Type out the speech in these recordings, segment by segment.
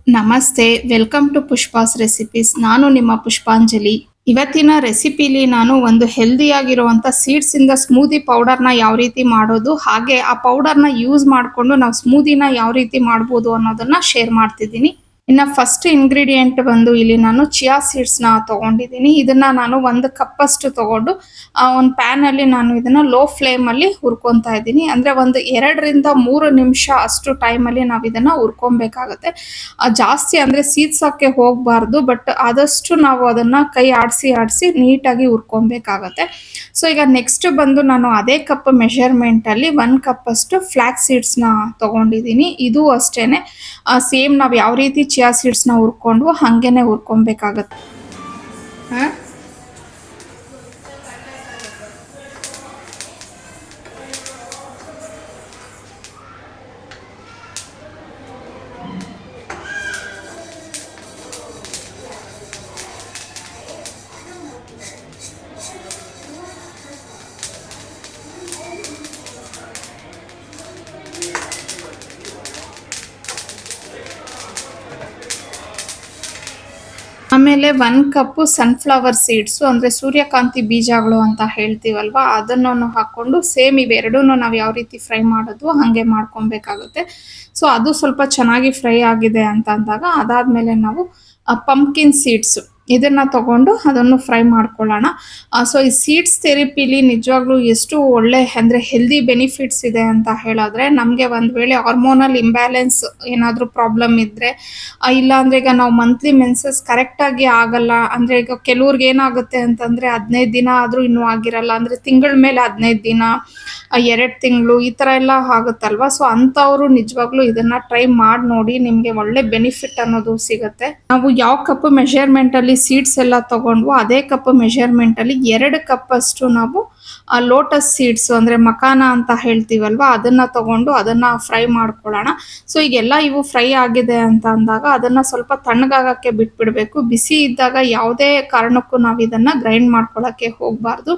ನಮಸ್ತೆ, welcome to ಪುಷ್ಪಾಸ್ recipes. ನಾನು ನಿಮ್ಮ ಪುಷ್ಪಾಂಜಲಿ. ಇವತ್ತಿನ ರೆಸಿಪಿಲಿ ನಾನು ಒಂದು ಹೆಲ್ದಿಯಾಗಿರುವಂಥ ಸೀಡ್ಸಿಂದ ಸ್ಮೂದಿ ಪೌಡರ್ನ ಯಾವ ರೀತಿ ಮಾಡೋದು, ಹಾಗೆ ಆ ಪೌಡರ್ನ ಯೂಸ್ ಮಾಡಿಕೊಂಡು ನಾವು ಸ್ಮೂದಿನ ಯಾವ ರೀತಿ ಮಾಡ್ಬೋದು ಅನ್ನೋದನ್ನ ಶೇರ್ ಮಾಡ್ತಿದ್ದೀನಿ. ಇನ್ನು ಫಸ್ಟ್ ಇಂಗ್ರೀಡಿಯೆಂಟ್ ಬಂದು ಇಲ್ಲಿ ನಾನು ಚಿಯಾ ಸೀಡ್ಸ್ನ ತೊಗೊಂಡಿದ್ದೀನಿ. ಇದನ್ನ ನಾನು ಒಂದು ಕಪ್ಪಷ್ಟು ತೊಗೊಂಡು ಒಂದು ಪ್ಯಾನಲ್ಲಿ ನಾನು ಇದನ್ನ ಲೋ ಫ್ಲೇಮಲ್ಲಿ ಹುರ್ಕೊತಾ ಇದ್ದೀನಿ. ಅಂದರೆ ಒಂದು 2 ರಿಂದ 3 ನಿಮಿಷ ಅಷ್ಟು ಟೈಮಲ್ಲಿ ನಾವು ಇದನ್ನ ಹುರ್ಕೊಬೇಕಾಗತ್ತೆ. ಜಾಸ್ತಿ ಅಂದರೆ ಸೀದ್ಸೋಕ್ಕೆ ಹೋಗಬಾರ್ದು, ಬಟ್ ಆದಷ್ಟು ನಾವು ಅದನ್ನು ಕೈ ಆಡಿಸಿ ಆಡಿಸಿ ನೀಟಾಗಿ ಹುರ್ಕೊಬೇಕಾಗತ್ತೆ. ಸೊ ಈಗ ನೆಕ್ಸ್ಟ್ ಬಂದು ನಾನು ಅದೇ ಕಪ್ ಮೆಷರ್ಮೆಂಟಲ್ಲಿ 1 ಕಪ್ಪಷ್ಟು ಫ್ಲ್ಯಾಕ್ಸ್ ಸೀಡ್ಸ್ನ ತೊಗೊಂಡಿದ್ದೀನಿ. ಇದು ಅಷ್ಟೇ ಸೇಮ್ ನಾವು ಯಾವ ರೀತಿ ಚಿಯಾ ಸೀಡ್ಸ್ನ ಹುರ್ಕೊಂಡ್ವು ಹಾಗೇನೆ ಹುರ್ಕೊಬೇಕಾಗತ್ತೆ. ಆಮೇಲೆ 1 ಕಪ್ಪು ಸನ್ಫ್ಲವರ್ ಸೀಡ್ಸು ಅಂದರೆ ಸೂರ್ಯಕಾಂತಿ ಬೀಜಗಳು ಅಂತ ಹೇಳ್ತೀವಲ್ವ, ಅದನ್ನು ಹಾಕ್ಕೊಂಡು ಸೇಮ್ ಇವೆರಡೂ ನಾವು ಯಾವ ರೀತಿ ಫ್ರೈ ಮಾಡೋದು ಹಾಗೆ ಮಾಡ್ಕೊಬೇಕಾಗುತ್ತೆ. ಸೊ ಅದು ಸ್ವಲ್ಪ ಚೆನ್ನಾಗಿ ಫ್ರೈ ಆಗಿದೆ ಅಂತ ಅಂದಾಗ ಅದಾದಮೇಲೆ ನಾವು ಪಂಪ್ಕಿನ್ ಸೀಡ್ಸು ಇದನ್ನು ತಗೊಂಡು ಅದನ್ನು ಫ್ರೈ ಮಾಡ್ಕೊಳ್ಳೋಣ. ಸೊ ಈ ಸೀಡ್ಸ್ ಥೆರಪಿಲಿ ನಿಜವಾಗ್ಲೂ ಎಷ್ಟು ಒಳ್ಳೆ ಅಂದರೆ ಹೆಲ್ದಿ ಬೆನಿಫಿಟ್ಸ್ ಇದೆ ಅಂತ ಹೇಳಿದ್ರೆ, ನಮಗೆ ಒಂದು ವೇಳೆ ಹಾರ್ಮೋನಲ್ ಇಂಬ್ಯಾಲೆನ್ಸ್ ಏನಾದರೂ ಪ್ರಾಬ್ಲಮ್ ಇದ್ದರೆ, ಇಲ್ಲ ಅಂದರೆ ಈಗ ನಾವು ಮಂತ್ಲಿ ಮೆನ್ಸಸ್ ಕರೆಕ್ಟಾಗಿ ಆಗಲ್ಲ, ಅಂದರೆ ಈಗ ಕೆಲವ್ರಿಗೆ ಏನಾಗುತ್ತೆ ಅಂತಂದರೆ 15 ದಿನ ಆದರೂ ಇನ್ನೂ ಆಗಿರಲ್ಲ, ಅಂದರೆ ತಿಂಗಳ ಮೇಲೆ 15 ದಿನ, 2 ತಿಂಗಳು ಈ ಥರ ಎಲ್ಲ ಆಗುತ್ತಲ್ವ. ಸೊ ಅಂಥವರು ನಿಜವಾಗ್ಲೂ ಇದನ್ನು ಟ್ರೈ ಮಾಡಿ ನೋಡಿ, ನಿಮಗೆ ಒಳ್ಳೆ ಬೆನಿಫಿಟ್ ಅನ್ನೋದು ಸಿಗುತ್ತೆ. ನಾವು ಯಾವ ಕಪ್ ಮೆಷರ್ಮೆಂಟಲ್ಲಿ ಸೀಡ್ಸ್ ಎಲ್ಲ ತಗೊಂಡ್ವು ಅದೇ ಕಪ್ ಮೆಷರ್ಮೆಂಟಲ್ಲಿ 2 ಕಪ್ಪಷ್ಟು ನಾವು ಲೋಟಸ್ ಸೀಡ್ಸ್ ಅಂದರೆ ಮಕಾನ ಅಂತ ಹೇಳ್ತೀವಲ್ವ ಅದನ್ನ ತಗೊಂಡು ಅದನ್ನ ಫ್ರೈ ಮಾಡ್ಕೊಳ್ಳೋಣ. ಸೊ ಈಗೆಲ್ಲ ಇವು ಫ್ರೈ ಆಗಿದೆ ಅಂತ ಅಂದಾಗ ಅದನ್ನ ಸ್ವಲ್ಪ ತಣ್ಣಗಾಗಕ್ಕೆ ಬಿಟ್ಬಿಡ್ಬೇಕು. ಬಿಸಿ ಇದ್ದಾಗ ಯಾವುದೇ ಕಾರಣಕ್ಕೂ ನಾವು ಇದನ್ನ ಗ್ರೈಂಡ್ ಮಾಡ್ಕೊಳ್ಳೋಕ್ಕೆ ಹೋಗಬಾರ್ದು.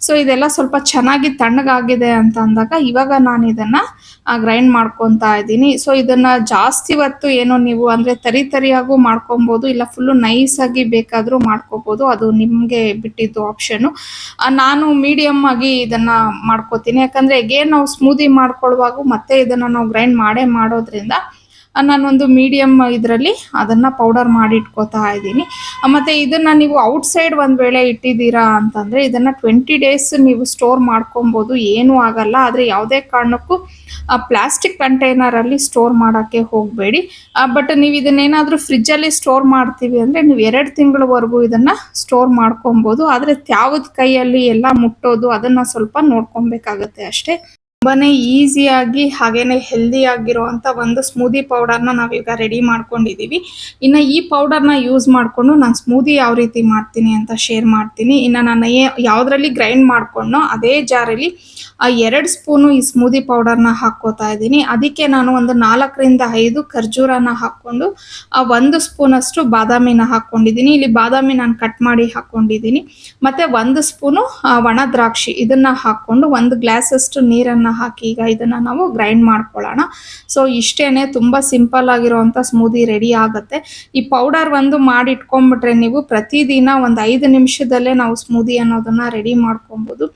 ಸೊ ಇದೆಲ್ಲ ಸ್ವಲ್ಪ ಚೆನ್ನಾಗಿ ತಣ್ಣಗಾಗಿದೆ ಅಂತ ಅಂದಾಗ ಇವಾಗ ನಾನು ಇದನ್ನ ಗ್ರೈಂಡ್ ಮಾಡ್ಕೊತಾ ಇದ್ದೀನಿ. ಸೊ ಇದನ್ನ ಜಾಸ್ತಿ ಹೊತ್ತು ಏನೋ ನೀವು ಅಂದರೆ ತರಿಯಾಗೂ ಮಾಡ್ಕೊಬೋದು, ಇಲ್ಲ ಫುಲ್ಲು ನೈಸಾಗಿ ಬೇಕಾದರೂ ಮಾಡ್ಕೋಬೋದು, ಅದು ನಿಮಗೆ ಬಿಟ್ಟಿದ್ದು ಆಪ್ಷನು. ನಾನು ಮೀಡಿಯಮ್ ಆಗಿ ಇದನ್ನ ಮಾಡ್ಕೋತೀನಿ, ಯಾಕಂದರೆ ಎಗೇನ್ ನಾವು ಸ್ಮೂದಿ ಮಾಡ್ಕೊಳ್ಳುವಾಗ ಮತ್ತೆ ಇದನ್ನು ನಾವು ಗ್ರೈಂಡ್ ಮಾಡೋದ್ರಿಂದ ನಾನೊಂದು ಮೀಡಿಯಮ್ ಇದರಲ್ಲಿ ಅದನ್ನು ಪೌಡರ್ ಮಾಡಿ ಇಟ್ಕೋತಾ ಇದ್ದೀನಿ. ಮತ್ತು ಇದನ್ನು ನೀವು ಔಟ್ಸೈಡ್ ಒಂದು ವೇಳೆ ಇಟ್ಟಿದ್ದೀರಾ ಅಂತಂದರೆ ಇದನ್ನು 20 ಡೇಸ್ ನೀವು ಸ್ಟೋರ್ ಮಾಡ್ಕೊಬೋದು, ಏನೂ ಆಗಲ್ಲ. ಆದರೆ ಯಾವುದೇ ಕಾರಣಕ್ಕೂ ಪ್ಲಾಸ್ಟಿಕ್ ಕಂಟೈನರಲ್ಲಿ ಸ್ಟೋರ್ ಮಾಡೋಕ್ಕೆ ಹೋಗಬೇಡಿ. ಬಟ್ ನೀವು ಇದನ್ನೇನಾದರೂ ಫ್ರಿಜ್ಜಲ್ಲಿ ಸ್ಟೋರ್ ಮಾಡ್ತೀವಿ ಅಂದರೆ ನೀವು 2 ತಿಂಗಳವರೆಗೂ ಇದನ್ನು ಸ್ಟೋರ್ ಮಾಡ್ಕೊಬೋದು. ಆದರೆ ತ್ಯಾವದ ಕೈಯಲ್ಲಿ ಎಲ್ಲ ಮುಟ್ಟೋದು ಅದನ್ನು ಸ್ವಲ್ಪ ನೋಡ್ಕೊಬೇಕಾಗತ್ತೆ ಅಷ್ಟೇ. ತುಂಬಾನೇ ಈಸಿಯಾಗಿ ಹಾಗೇನೆ ಹೆಲ್ದಿ ಆಗಿರುವಂಥ ಒಂದು ಸ್ಮೂದಿ ಪೌಡರ್ನ ನಾವೀಗ ರೆಡಿ ಮಾಡ್ಕೊಂಡಿದ್ದೀವಿ. ಇನ್ನು ಈ ಪೌಡರ್ನ ಯೂಸ್ ಮಾಡಿಕೊಂಡು ನಾನು ಸ್ಮೂದಿ ಯಾವ ರೀತಿ ಮಾಡ್ತೀನಿ ಅಂತ ಶೇರ್ ಮಾಡ್ತೀನಿ. ಇನ್ನು ನಾನು ಯಾವುದರಲ್ಲಿ ಗ್ರೈಂಡ್ ಮಾಡ್ಕೊಂಡೋ ಅದೇ ಜಾರಲ್ಲಿ 2 ಸ್ಪೂನು ಈ ಸ್ಮೂದಿ ಪೌಡರ್ನ ಹಾಕ್ಕೋತಾ ಇದ್ದೀನಿ. ಅದಕ್ಕೆ ನಾನು ಒಂದು 4 ರಿಂದ 5 ಖರ್ಜೂರನ ಹಾಕ್ಕೊಂಡು 1 ಸ್ಪೂನಷ್ಟು ಬಾದಾಮಿನ ಹಾಕ್ಕೊಂಡಿದ್ದೀನಿ. ಇಲ್ಲಿ ಬಾದಾಮಿ ನಾನು ಕಟ್ ಮಾಡಿ ಹಾಕ್ಕೊಂಡಿದ್ದೀನಿ. ಮತ್ತು 1 ಸ್ಪೂನು ಒಣ ದ್ರಾಕ್ಷಿ ಇದನ್ನು ಹಾಕ್ಕೊಂಡು 1 ಗ್ಲಾಸಷ್ಟು ನೀರನ್ನು ಹಾಕಿ ಈಗ ಇದನ್ನು ನಾವು ಗ್ರೈಂಡ್ ಮಾಡ್ಕೊಳ್ಳೋಣ. ಸೊ ಇಷ್ಟೇನೆ, ತುಂಬ ಸಿಂಪಲ್ ಆಗಿರುವಂಥ ಸ್ಮೂದಿ ರೆಡಿ ಆಗುತ್ತೆ. ಈ ಪೌಡರ್ ಒಂದು ಮಾಡಿ ಇಟ್ಕೊಂಡ್ಬಿಟ್ರೆ ನೀವು ಪ್ರತಿದಿನ ಒಂದು 5 ನಿಮಿಷದಲ್ಲೇ ನಾವು ಸ್ಮೂದಿ ಅನ್ನೋದನ್ನು ರೆಡಿ ಮಾಡ್ಕೊಬೋದು.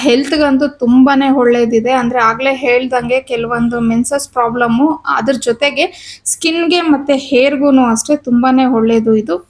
ಹೆಲ್ತ್ಗಂತೂ ತುಂಬಾ ಒಳ್ಳೇದಿದೆ. ಅಂದರೆ ಆಗಲೇ ಹೇಳ್ದಂಗೆ ಕೆಲವೊಂದು ಮೆನ್ಸಸ್ ಪ್ರಾಬ್ಲಮ್ಮು, ಅದ್ರ ಜೊತೆಗೆ ಸ್ಕಿನ್ಗೆ ಮತ್ತು ಹೇರ್ಗೂ ಅಷ್ಟೇ ತುಂಬಾ ಒಳ್ಳೆಯದು ಇದು.